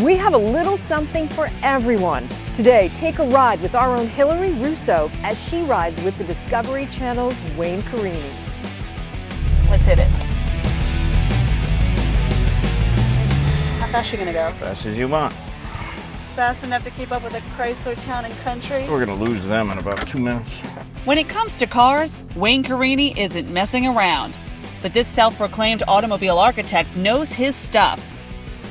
We have a little something for everyone. Today, take a ride with our own Hilary Russo as she rides with the Discovery Channel's Wayne Carini. Let's hit it. How fast are you gonna go? Fast as you want. Fast enough to keep up with the Chrysler Town and Country? We're gonna lose them in about 2 minutes. When it comes to cars, Wayne Carini isn't messing around. But this self-proclaimed automobile architect knows his stuff.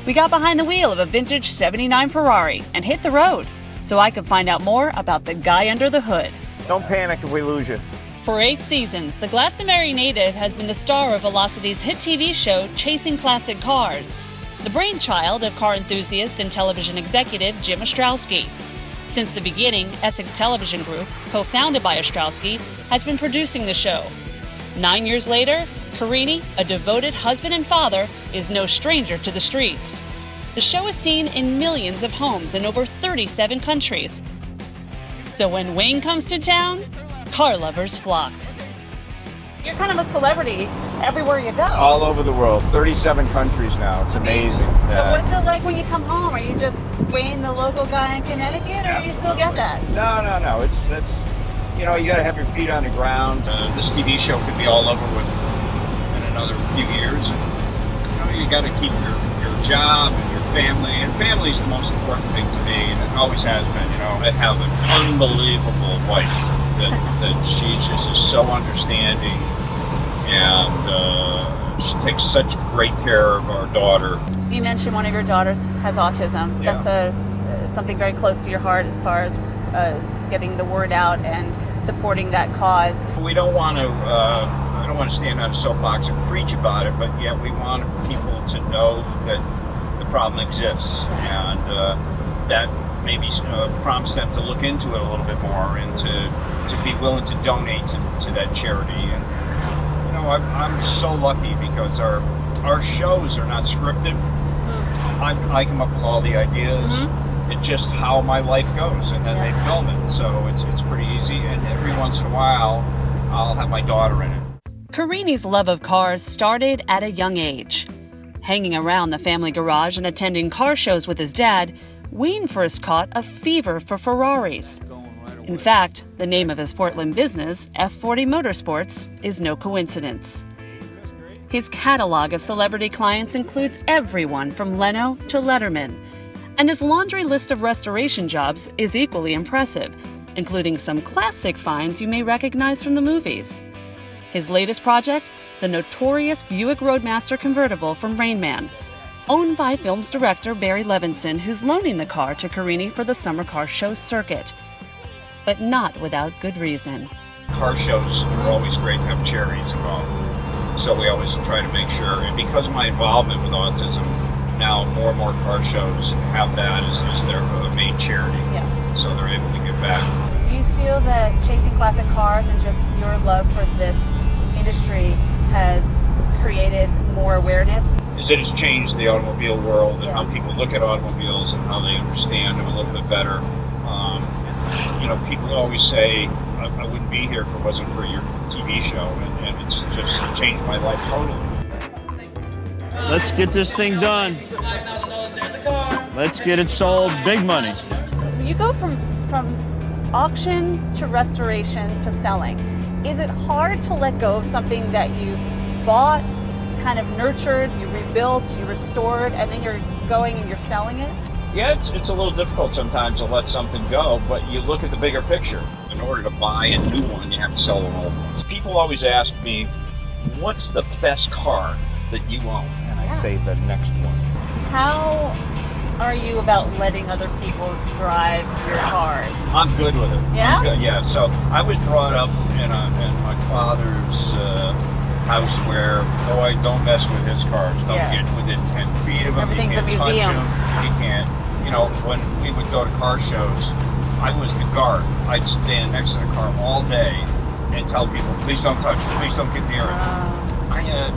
We got behind the wheel of a vintage '79 Ferrari and hit the road so I could find out more about the guy under the hood. Don't panic if we lose you. For 8 seasons, the Glastonbury native has been the star of Velocity's hit TV show Chasing Classic Cars, the brainchild of car enthusiast and television executive Jim Ostrowski. Since the beginning, Essex Television Group, co-founded by Ostrowski, has been producing the show. 9 years later, Carini, a devoted husband and father, is no stranger to the streets. The show is seen in millions of homes in over 37 countries. So when Wayne comes to town, car lovers flock. You're kind of a celebrity everywhere you go. All over the world, 37 countries now. It's amazing. So what's it like when you come home? Are you just Wayne, the local guy in Connecticut, or do you still get that? No. It's you know, you got to have your feet on the ground. This TV show could be all over with in another few years. You got to keep your job and your family, and family is the most important thing to me, and it always has been. You know, I have an unbelievable wife that she just is so understanding, and she takes such great care of our daughter. You mentioned one of your daughters has autism. Yeah. That's something very close to your heart as far as getting the word out and supporting that cause. We don't want to. I don't want to stand on a soapbox and preach about it, but yet we want people to know that the problem exists, and that maybe prompts them to look into it a little bit more and to be willing to donate to that charity. And you know, I'm so lucky because our shows are not scripted. I come up with all the ideas. Mm-hmm. It's just how my life goes, and then they film it, so it's pretty easy. And every once in a while, I'll have my daughter in it. Carini's love of cars started at a young age. Hanging around the family garage and attending car shows with his dad, Wayne first caught a fever for Ferraris. In fact, the name of his Portland business, F40 Motorsports, is no coincidence. His catalog of celebrity clients includes everyone from Leno to Letterman, and his laundry list of restoration jobs is equally impressive, including some classic finds you may recognize from the movies. His latest project, the notorious Buick Roadmaster convertible from Rain Man, owned by film's director Barry Levinson, who's loaning the car to Carini for the summer car show circuit. But not without good reason. Car shows are always great to have charities involved. So we always try to make sure, and because of my involvement with autism, now more and more car shows have that as their main charity. Yeah. So they're able to give back. Do you feel that chasing classic cars and just your love for this industry has created more awareness? Is it has changed the automobile world and Yeah. how people look at automobiles and how they understand them a little bit better. You know, people always say, I wouldn't be here if it wasn't for your TV show, and it's just changed my life totally. Let's get this thing done. Let's get it sold. Big money. You go from auction to restoration to selling. Is it hard to let go of something that you've bought, kind of nurtured, you rebuilt, you restored, and then you're going and you're selling it? Yeah, it's a little difficult sometimes to let something go, but you look at the bigger picture. In order to buy a new one, you have to sell an old one. People always ask me, what's the best car that you own? And I say the next one. How are you about letting other people drive your cars? I'm good with it. Yeah? I'm good, yeah. So I was brought up in my father's house where, boy, don't mess with his cars. Don't Yeah. get within 10 feet of him. Everything's You a can't touch museum. him. You can't. You know, when we would go to car shows, I was the guard. I'd stand next to the car all day and tell people, please don't touch it. Please don't get near it. I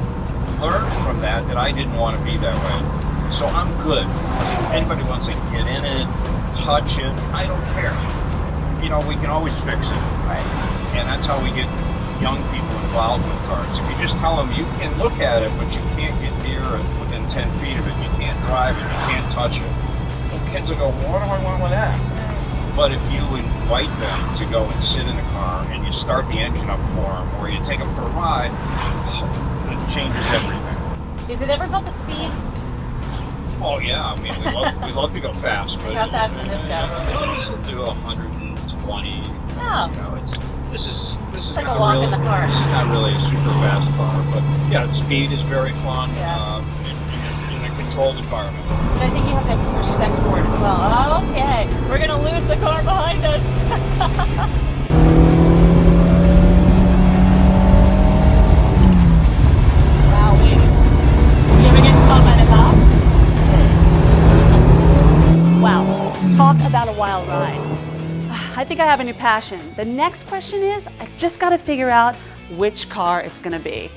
learned from that I didn't want to be that way. So I'm good. If anybody wants to get in it, touch it, I don't care. You know, we can always fix it. Right. And that's how we get young people involved with cars. If you just tell them you can look at it, but you can't get near it within 10 feet of it. You can't drive it. You can't touch it. Well, kids will go, well, what do I want with that? But if you invite them to go and sit in the car and you start the engine up for them, or you take them for a ride, it changes everything. Is it ever about the speed? Oh yeah, I mean we love to go fast, but How fast can this go? This will do 120. Oh. You know, this is like not a walk really, in the park. This is not really a super fast car, but yeah, the speed is very fun in a controlled environment. But I think you have to have respect for it as well. Oh, okay, we're gonna lose the car behind us. Wow, wait. You ever get caught by the cops? Wow, talk about a wild ride. I think I have a new passion. The next question is, I just gotta figure out which car it's gonna be.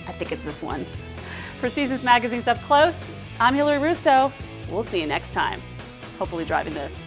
I think it's this one. For Seasons Magazine's Up Close, I'm Hilary Russo. We'll see you next time. Hopefully driving this.